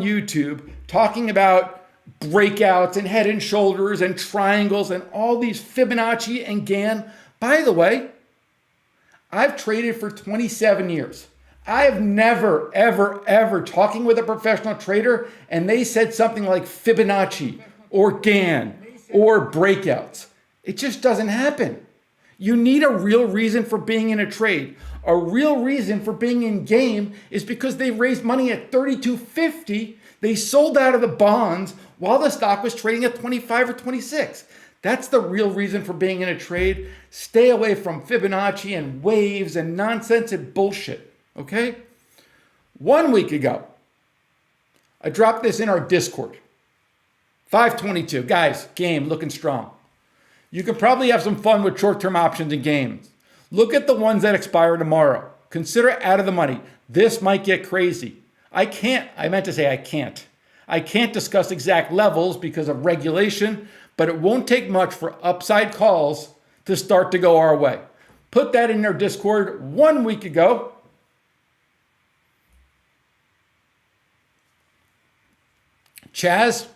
YouTube talking about breakouts and head and shoulders and triangles and all these Fibonacci and Gann. By the way, I've traded for 27 years. I have never, ever talking with a professional trader and they said something like Fibonacci or Gann or breakouts. It just doesn't happen. You need a real reason for being in a trade. A real reason for being in game is because they raised money at $32.50. They sold out of the bonds while the stock was trading at 25 or 26. That's the real reason for being in a trade. Stay away from Fibonacci and waves and nonsense and bullshit, okay? 1 week ago, I dropped this in our Discord. 522, guys, game looking strong. You can probably have some fun with short-term options in games. Look at the ones that expire tomorrow. Consider it out of the money. This might get crazy. I can't discuss exact levels because of regulation, but it won't take much for upside calls to start to go our way. Put that in our Discord 1 week ago. Chaz,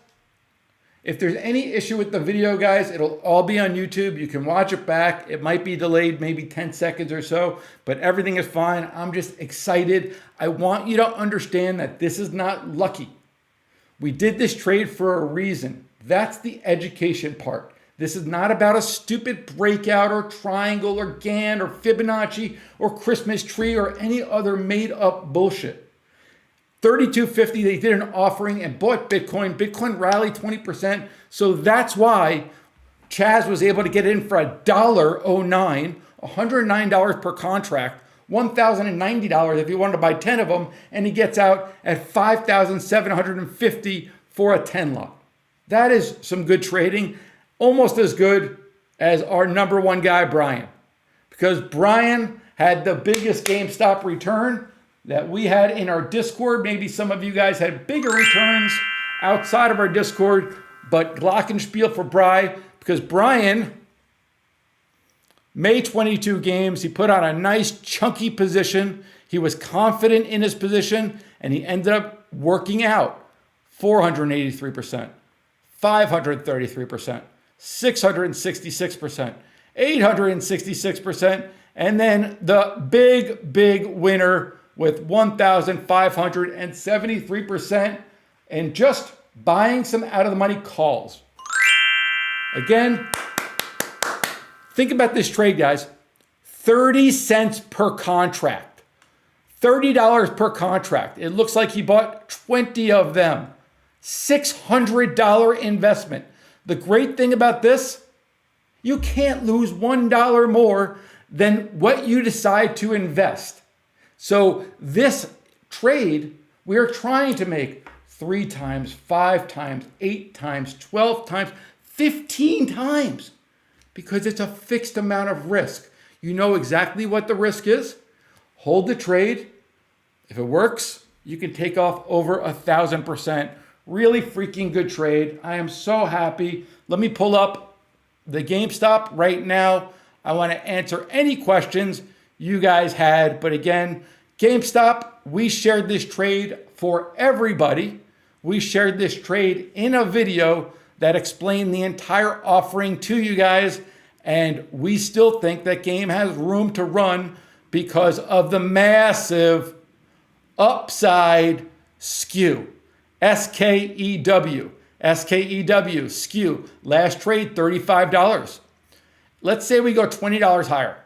if there's any issue with the video, guys, it'll all be on YouTube. You can watch it back. It might be delayed maybe 10 seconds or so, but everything is fine. I'm just excited. I want you to understand that this is not lucky. We did this trade for a reason. That's the education part. This is not about a stupid breakout or triangle or Gann or Fibonacci or Christmas tree or any other made up bullshit. $32.50, they did an offering and bought Bitcoin. Bitcoin rallied 20%. So that's why Chaz was able to get in for $1.09, $109 per contract, $1,090 if you wanted to buy 10 of them, and he gets out at $5,750 for a 10 lot. That is some good trading, almost as good as our number one guy, Brian, because Brian had the biggest GameStop return that we had in our Discord. Maybe some of you guys had bigger returns outside of our Discord, but glockenspiel for Brian, because Brian made 22 games. He put on a nice chunky position. He was confident in his position, and he ended up working out 483%, 533%, 666%, 866%, and then the big winner with 1,573% and just buying some out of the money calls. Again, think about this trade, guys. 30 cents per contract, $30 per contract. It looks like he bought 20 of them. $600 investment. The great thing about this, you can't lose $1 more than what you decide to invest. So this trade, we are trying to make 3 times, 5 times, 8 times, 12 times, 15 times, because it's a fixed amount of risk. You know exactly what the risk is. Hold the trade. If it works, you can take off over 1,000%. Really freaking good trade. I am so happy. Let me pull up the GameStop right now. I want to answer any questions you guys had. But again, GameStop, we shared this trade for everybody. We shared this trade in a video that explained the entire offering to you guys. And we still think that game has room to run because of the massive upside skew. SKEW, skew. Last trade, $35. Let's say we go $20 higher.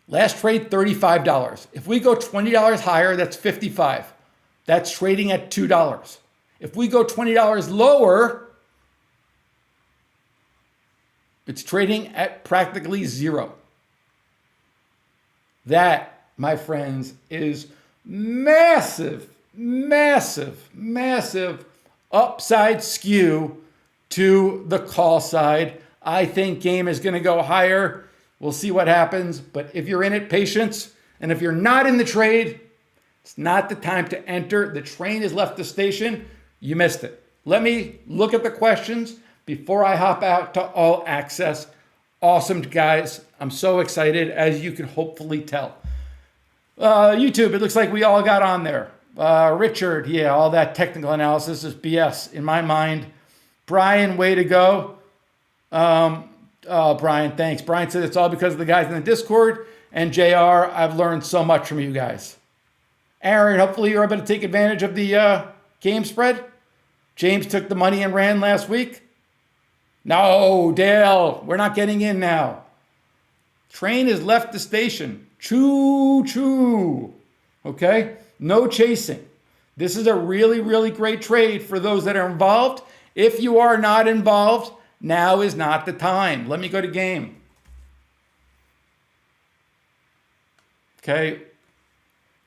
Last trade, $35. If we go $20 higher, that's $55. That's trading at $2. If we go $20 lower, it's trading at practically zero. That, my friends, is massive upside skew to the call side. I think game is going to go higher. We'll see what happens. But if you're in it, patience. And if you're not in the trade, it's not the time to enter. The train has left the station. You missed it. Let me look at the questions before I hop out to all access. Awesome, guys. I'm so excited, as you can hopefully tell. YouTube, it looks like we all got on there. Richard, yeah, all that technical analysis is BS in my mind. Brian, way to go. Brian, thanks. Brian said it's all because of the guys in the Discord. And JR, I've learned so much from you guys. Aaron, hopefully you're able to take advantage of the game spread. James took the money and ran last week. No, Dale, we're not getting in now. Train has left the station. Choo choo. Okay? No chasing. This is a really, really great trade for those that are involved. If you are not involved, now is not the time. Let me go to game. Okay?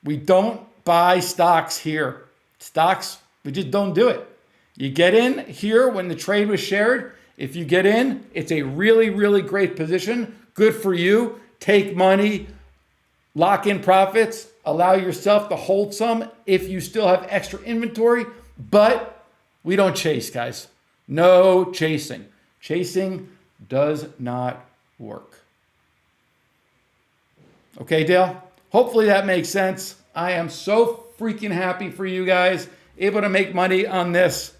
We don't buy stocks here. Stocks, we just don't do it. You get in here when the trade was shared. If you get in, it's a really, really great position. Good for you. Take money, lock in profits, allow yourself to hold some if you still have extra inventory, but we don't chase, guys. No chasing. Chasing does not work. Okay, Dale? Hopefully that makes sense. I am so freaking happy for you guys. Able to make money on this.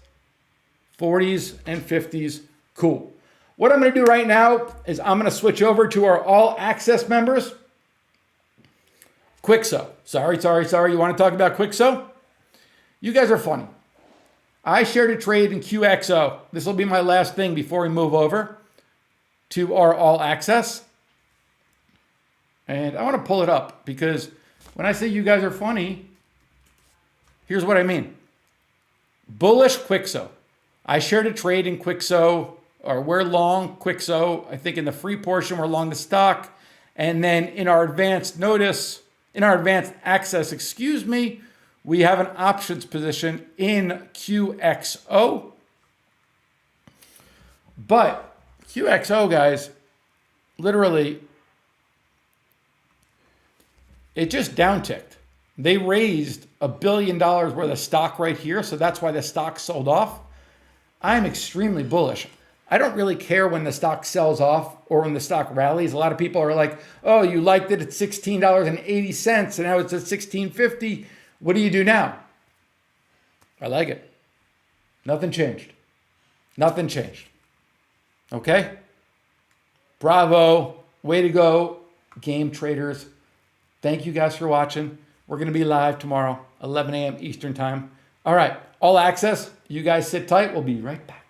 40s and 50s. Cool. What I'm going to do right now is I'm going to switch over to our all access members. Quixo. Sorry. You want to talk about Quixo? You guys are funny. I shared a trade in QXO. This will be my last thing before we move over to our all access. And I want to pull it up because when I say you guys are funny, here's what I mean. Bullish Quixo. I shared a trade in Quixo, or we're long Quixo. I think in the free portion, we're long the stock. And then in our advanced access, we have an options position in QXO. But QXO, guys, literally, it just downticked. They raised $1 billion worth of stock right here, so that's why the stock sold off. I'm extremely bullish. I don't really care when the stock sells off or when the stock rallies. A lot of people are like, oh, you liked it at $16.80 and now it's at $16.50. What do you do now? I like it. Nothing changed. Nothing changed. Okay? Bravo. Way to go, game traders. Thank you guys for watching. We're going to be live tomorrow, 11 a.m. Eastern time. All right. All access. You guys sit tight. We'll be right back.